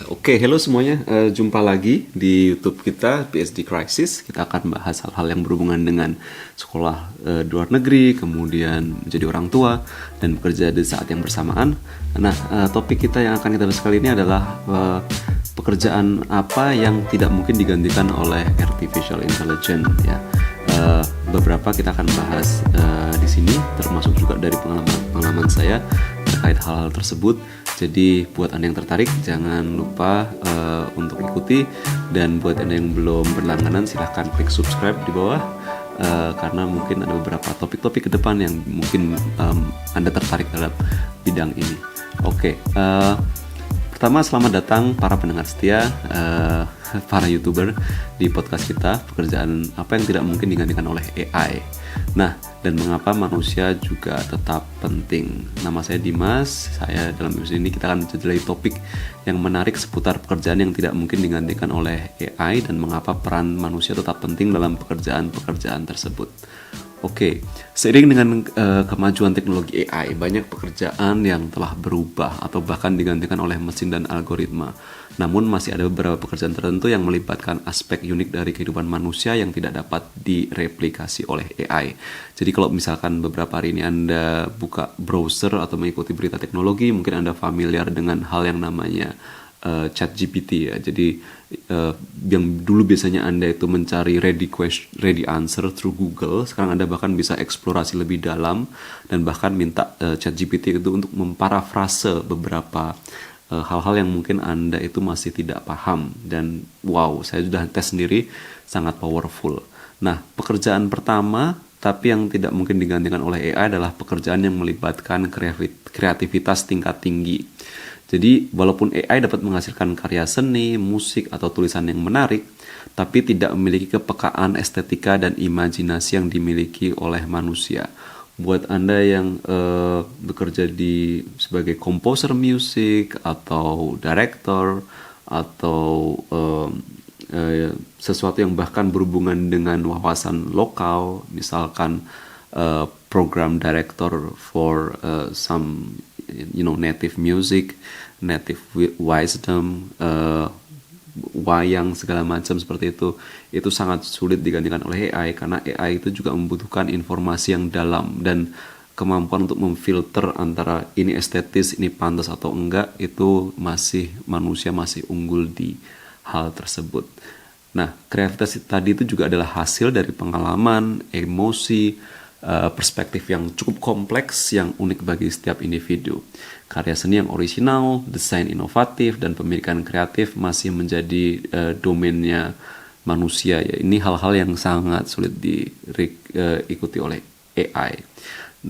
Oke, hello semuanya. Jumpa lagi di YouTube kita PSD Crisis. Kita akan bahas hal-hal yang berhubungan dengan sekolah di luar negeri, kemudian menjadi orang tua dan bekerja di saat yang bersamaan. Nah, topik kita yang akan kita bahas kali ini adalah pekerjaan apa yang tidak mungkin digantikan oleh artificial intelligence. Ya, beberapa kita akan bahas di sini, termasuk juga dari pengalaman saya terkait hal-hal tersebut. Jadi buat Anda yang tertarik jangan lupa untuk ikuti, dan buat Anda yang belum berlangganan silahkan klik subscribe di bawah karena mungkin ada beberapa topik-topik ke depan yang mungkin Anda tertarik terhadap bidang ini. Oke, pertama selamat datang para pendengar setia, para YouTuber di podcast kita, pekerjaan apa yang tidak mungkin digantikan oleh AI. Nah, dan mengapa manusia juga tetap penting. Nama saya Dimas, saya dalam episode ini kita akan menjelajahi topik yang menarik seputar pekerjaan yang tidak mungkin digantikan oleh AI dan mengapa peran manusia tetap penting dalam pekerjaan-pekerjaan tersebut. Oke, seiring dengan kemajuan teknologi AI, banyak pekerjaan yang telah berubah atau bahkan digantikan oleh mesin dan algoritma. Namun masih ada beberapa pekerjaan tertentu yang melibatkan aspek unik dari kehidupan manusia yang tidak dapat direplikasi oleh AI. Jadi kalau misalkan beberapa hari ini Anda buka browser atau mengikuti berita teknologi, mungkin Anda familiar dengan hal yang namanya ChatGPT ya. Jadi yang dulu biasanya Anda itu mencari ready answer through Google, sekarang Anda bahkan bisa eksplorasi lebih dalam dan bahkan minta ChatGPT itu untuk memparafrase beberapa hal-hal yang mungkin Anda itu masih tidak paham. Dan wow, saya sudah tes sendiri, sangat powerful. Nah, pekerjaan pertama tapi yang tidak mungkin digantikan oleh AI adalah pekerjaan yang melibatkan kreativitas tingkat tinggi. Jadi walaupun AI dapat menghasilkan karya seni, musik, atau tulisan yang menarik, tapi tidak memiliki kepekaan estetika dan imajinasi yang dimiliki oleh manusia. Buat Anda yang bekerja sebagai komposer musik, atau director, atau sesuatu yang bahkan berhubungan dengan wawasan lokal, misalkan program director for some native music, native wisdom, wayang segala macam seperti itu sangat sulit digantikan oleh AI karena AI itu juga membutuhkan informasi yang dalam dan kemampuan untuk memfilter antara ini estetis, ini pantas atau enggak, itu manusia masih unggul di hal tersebut. Nah, kreativitas tadi itu juga adalah hasil dari pengalaman, emosi, perspektif yang cukup kompleks yang unik bagi setiap individu. Karya seni yang orisinal, desain inovatif, dan pemilikan kreatif masih menjadi domainnya manusia. Ya, ini hal-hal yang sangat sulit diikuti oleh AI.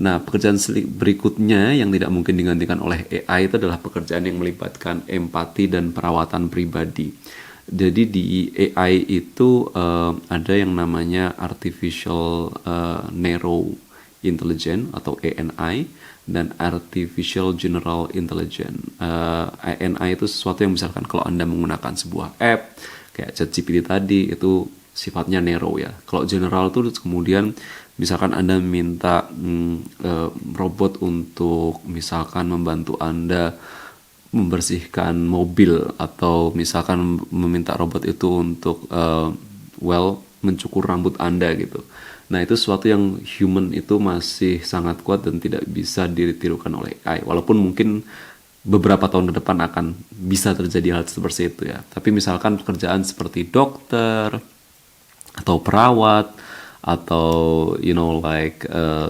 Nah, pekerjaan berikutnya yang tidak mungkin digantikan oleh AI itu adalah pekerjaan yang melibatkan empati dan perawatan pribadi. Jadi di AI itu ada yang namanya Artificial Narrow Intelligence atau ANI dan Artificial General Intelligence. ANI itu sesuatu yang misalkan kalau Anda menggunakan sebuah app kayak ChatGPT tadi itu sifatnya narrow ya. Kalau general itu kemudian misalkan Anda minta robot untuk misalkan membantu Anda membersihkan mobil, atau misalkan meminta robot itu untuk mencukur rambut Anda gitu. Nah, itu sesuatu yang human itu masih sangat kuat dan tidak bisa ditirukan oleh AI. Walaupun mungkin beberapa tahun ke depan akan bisa terjadi hal seperti itu ya. Tapi misalkan pekerjaan seperti dokter atau perawat atau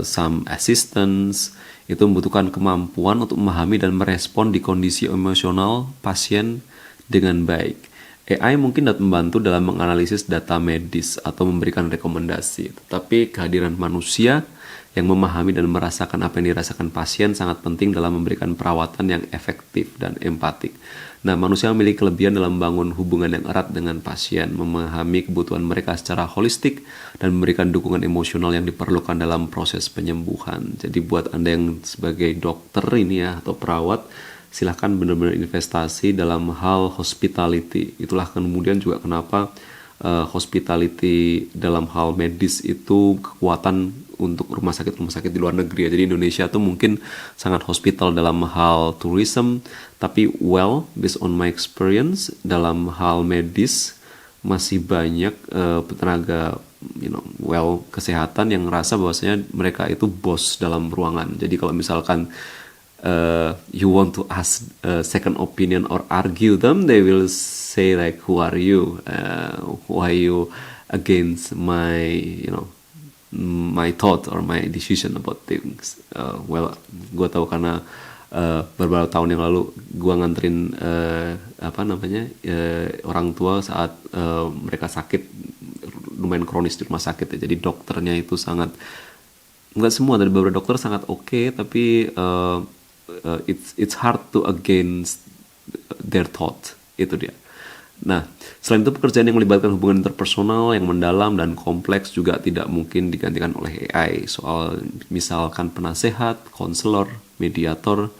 some assistants itu membutuhkan kemampuan untuk memahami dan merespon di kondisi emosional pasien dengan baik. AI mungkin dapat membantu dalam menganalisis data medis atau memberikan rekomendasi, tetapi kehadiran manusia yang memahami dan merasakan apa yang dirasakan pasien sangat penting dalam memberikan perawatan yang efektif dan empatik. Nah, manusia memiliki kelebihan dalam membangun hubungan yang erat dengan pasien, memahami kebutuhan mereka secara holistik, dan memberikan dukungan emosional yang diperlukan dalam proses penyembuhan. Jadi buat Anda yang sebagai dokter ini ya, atau perawat, silahkan benar-benar investasi dalam hal hospitality. Itulah kemudian juga kenapa hospitality dalam hal medis itu kekuatan untuk rumah sakit di luar negeri ya. Jadi Indonesia tuh mungkin sangat hospital dalam hal tourism, tapi based on my experience dalam hal medis masih banyak tenaga kesehatan yang ngerasa bahwasanya mereka itu bos dalam ruangan. Jadi kalau misalkan you want to ask second opinion or argue them, they will say like, who are you? Why you against my my thought or my decision about things? Gue tahu karena beberapa tahun yang lalu gue nganterin orang tua saat mereka sakit lumayan kronis di rumah sakit ya. Jadi dokternya itu sangat, nggak semua, dari beberapa dokter sangat oke, tapi it's hard to against their thought, itu dia. Nah, selain itu pekerjaan yang melibatkan hubungan interpersonal yang mendalam dan kompleks juga tidak mungkin digantikan oleh AI. Soal misalkan penasehat, konselor, mediator.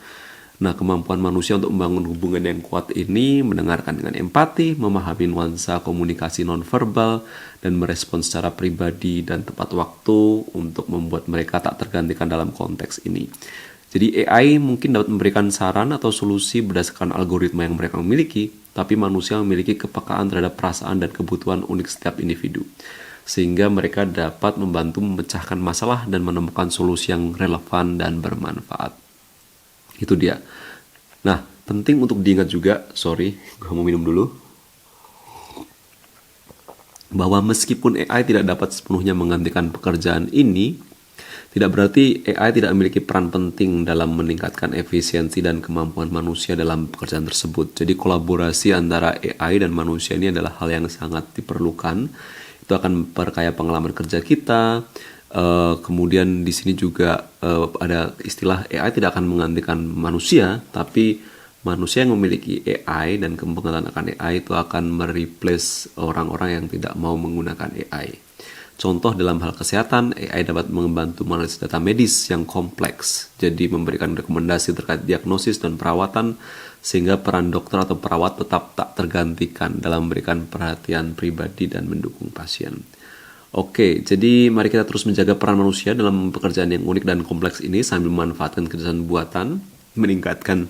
Nah, kemampuan manusia untuk membangun hubungan yang kuat ini mendengarkan dengan empati, memahami nuansa komunikasi nonverbal, dan merespons secara pribadi dan tepat waktu untuk membuat mereka tak tergantikan dalam konteks ini. Jadi AI mungkin dapat memberikan saran atau solusi berdasarkan algoritma yang mereka miliki, tapi manusia memiliki kepekaan terhadap perasaan dan kebutuhan unik setiap individu. Sehingga mereka dapat membantu memecahkan masalah dan menemukan solusi yang relevan dan bermanfaat. Itu dia. Nah, penting untuk diingat juga, gue mau minum dulu, bahwa meskipun AI tidak dapat sepenuhnya menggantikan pekerjaan ini, tidak berarti AI tidak memiliki peran penting dalam meningkatkan efisiensi dan kemampuan manusia dalam pekerjaan tersebut. Jadi kolaborasi antara AI dan manusia ini adalah hal yang sangat diperlukan. Itu akan memperkaya pengalaman kerja kita. Kemudian di sini juga ada istilah AI tidak akan menggantikan manusia, tapi manusia yang memiliki AI dan menggunakan AI itu akan mereplace orang-orang yang tidak mau menggunakan AI. Contoh dalam hal kesehatan, AI dapat membantu menganalisis data medis yang kompleks, jadi memberikan rekomendasi terkait diagnosis dan perawatan, sehingga peran dokter atau perawat tetap tak tergantikan dalam memberikan perhatian pribadi dan mendukung pasien. Oke, jadi mari kita terus menjaga peran manusia dalam pekerjaan yang unik dan kompleks ini sambil memanfaatkan kerjaan buatan, meningkatkan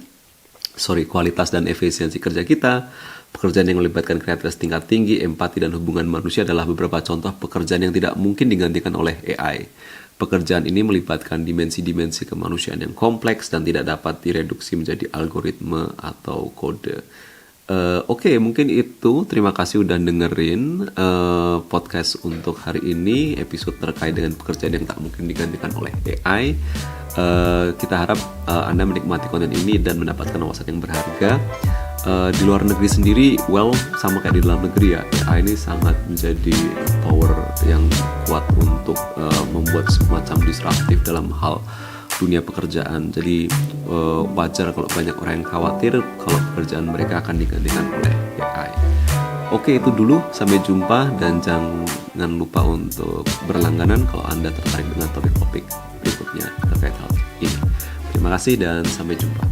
kualitas dan efisiensi kerja kita. Pekerjaan yang melibatkan kreativitas tingkat tinggi, empati, dan hubungan manusia adalah beberapa contoh pekerjaan yang tidak mungkin digantikan oleh AI. Pekerjaan ini melibatkan dimensi-dimensi kemanusiaan yang kompleks dan tidak dapat direduksi menjadi algoritma atau kode. Oke, mungkin itu. Terima kasih udah dengerin podcast untuk hari ini, episode terkait dengan pekerjaan yang tak mungkin digantikan oleh AI. Kita harap Anda menikmati konten ini dan mendapatkan wawasan yang berharga. Di luar negeri sendiri, sama kayak di dalam negeri ya, AI ini sangat menjadi power yang kuat untuk membuat semacam disruptif dalam hal dunia pekerjaan. Jadi wajar kalau banyak orang yang khawatir kalau pekerjaan mereka akan digantikan oleh AI. Oke, itu dulu. Sampai jumpa dan jangan lupa untuk berlangganan kalau Anda tertarik dengan topik-topik berikutnya terkait hal ini. Terima kasih dan sampai jumpa.